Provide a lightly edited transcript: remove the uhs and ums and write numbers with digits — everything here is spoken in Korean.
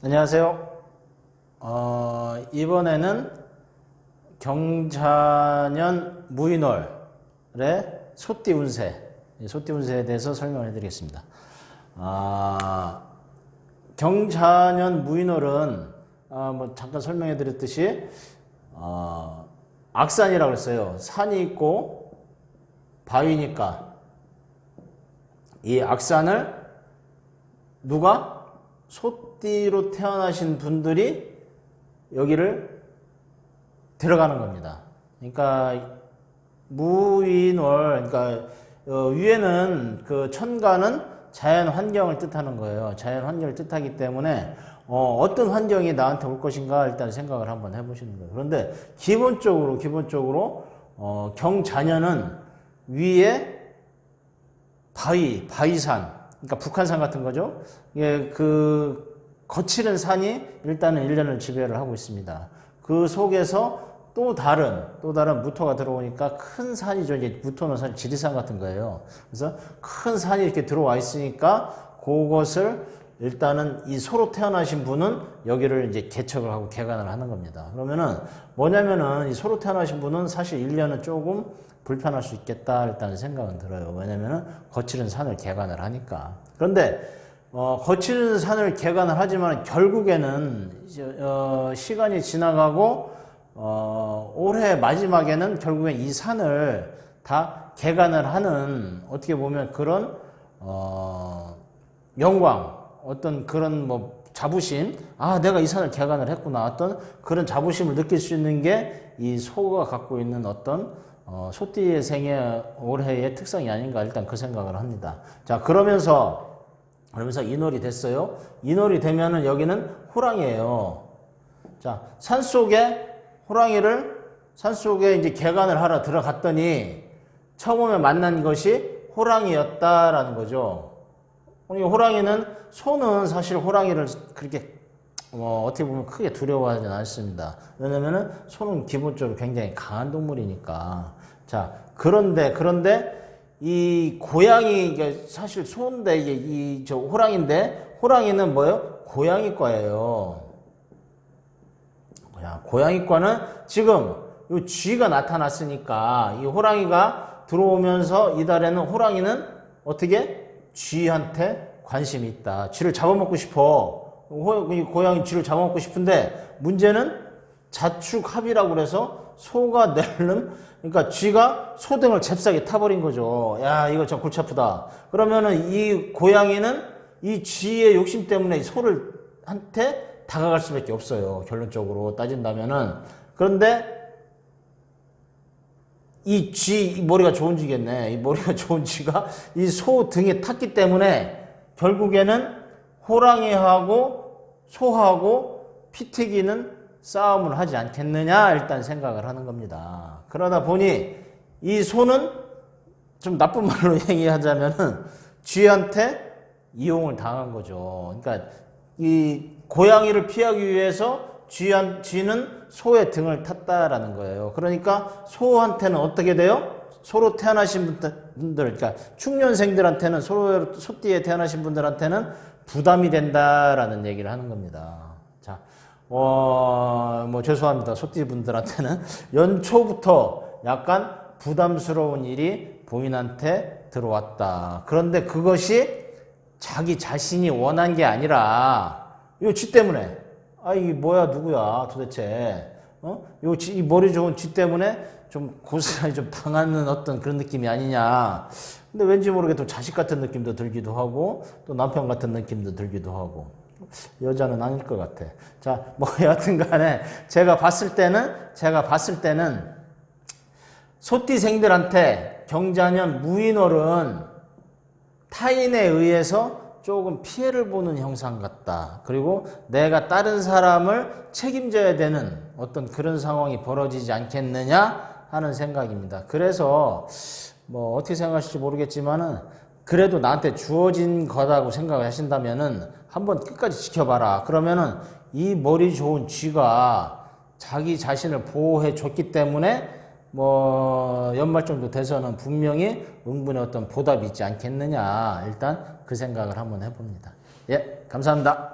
안녕하세요. 이번에는 경자년 무인월의 소띠 운세에 대해서 설명을 해드리겠습니다. 경자년 무인월은 잠깐 설명해 드렸듯이 악산이라고 했어요. 산이 있고 바위니까 이 악산을 누가? 소띠로 태어나신 분들이 여기를 들어가는 겁니다. 그러니까 무인월, 그러니까 위에는 그 천간은 자연 환경을 뜻하는 거예요. 자연 환경을 뜻하기 때문에 어떤 환경이 나한테 올 것인가 일단 생각을 한번 해보시는 거예요. 그런데 기본적으로 경자년은 위에 바위산, 그러니까 북한산 같은 거죠. 예, 그 거칠은 산이 일단은 1년을 지배를 하고 있습니다. 그 속에서 또 다른 무토가 들어오니까 큰 산이죠. 이제 무토는 사실 지리산 같은 거예요. 그래서 큰 산이 이렇게 들어와 있으니까 그것을 일단은 이 소로 태어나신 분은 여기를 이제 개척을 하고 개간을 하는 겁니다. 그러면은 뭐냐면은 이 소로 태어나신 분은 사실 1년은 조금 불편할 수 있겠다 일단 생각은 들어요. 왜냐면은 거칠은 산을 개간을 하니까. 그런데 거칠은 산을 개간을 하지만 결국에는 시간이 지나가고 올해 마지막에는 결국엔 이 산을 다 개간을 하는 어떻게 보면 그런 영광, 어떤 그런 뭐 자부심, 내가 이 산을 개간을 했구나, 어떤 그런 자부심을 느낄 수 있는 게 이 소가 갖고 있는 어떤 소띠의 생애 올해의 특성이 아닌가 일단 그 생각을 합니다. 자, 그러면서 인월이 됐어요. 인월이 되면은 여기는 호랑이에요. 자, 산속에 이제 개간을 하러 들어갔더니 처음에 만난 것이 호랑이였다라는 거죠. 호랑이는 소는 사실 호랑이를 그렇게 어떻게 보면 크게 두려워하지는 않습니다. 왜냐면은 소는 기본적으로 굉장히 강한 동물이니까. 자, 그런데 이 고양이, 사실 소인데 이게 저 호랑인데 호랑이는 뭐예요? 고양이과예요. 고양이과는 지금 이 쥐가 나타났으니까 이 호랑이가 들어오면서 이달에는 호랑이는 어떻게? 쥐한테 관심이 있다. 쥐를 잡아먹고 싶어. 고양이 쥐를 잡아먹고 싶은데 문제는 자축합이라고 그래서 소가 내는, 그러니까 쥐가 소등을 잽싸게 타버린 거죠. 야, 이거 참 골치 아프다. 그러면은 이 고양이는 이 쥐의 욕심 때문에 소를 한테 다가갈 수밖에 없어요. 결론적으로 따진다면은. 그런데 이 머리가 좋은 쥐겠네. 이 머리가 좋은 쥐가 이 소 등에 탔기 때문에 결국에는 호랑이하고 소하고 피 튀기는 싸움을 하지 않겠느냐 일단 생각을 하는 겁니다. 그러다 보니 이 소는 좀 나쁜 말로 얘기하자면은 쥐한테 이용을 당한 거죠. 그러니까 이 고양이를 피하기 위해서 쥐는 소의 등을 탔다라는 거예요. 그러니까 소한테는 어떻게 돼요? 소로 태어나신 분들, 그러니까 축년생들한테는 소띠에 태어나신 분들한테는 부담이 된다라는 얘기를 하는 겁니다. 자, 죄송합니다. 소띠 분들한테는 연초부터 약간 부담스러운 일이 부인한테 들어왔다. 그런데 그것이 자기 자신이 원한 게 아니라 이 쥐 때문에, 이게 뭐야, 누구야, 도대체, 이 머리 좋은 쥐 때문에 좀 고스란히 좀 당하는 어떤 그런 느낌이 아니냐. 근데 왠지 모르게 또 자식 같은 느낌도 들기도 하고, 또 남편 같은 느낌도 들기도 하고. 여자는 아닐 것 같아. 자, 여하튼 간에 제가 봤을 때는 소띠생들한테 경자년 무인월은 타인에 의해서 조금 피해를 보는 형상 같다. 그리고 내가 다른 사람을 책임져야 되는 어떤 그런 상황이 벌어지지 않겠느냐 하는 생각입니다. 그래서 어떻게 생각하실지 모르겠지만은 그래도 나한테 주어진 거라고 생각을 하신다면은 한번 끝까지 지켜봐라. 그러면은 이 머리 좋은 쥐가 자기 자신을 보호해 줬기 때문에 연말 정도 돼서는 분명히 응분의 어떤 보답이 있지 않겠느냐. 일단 그 생각을 한번 해봅니다. 예, 감사합니다.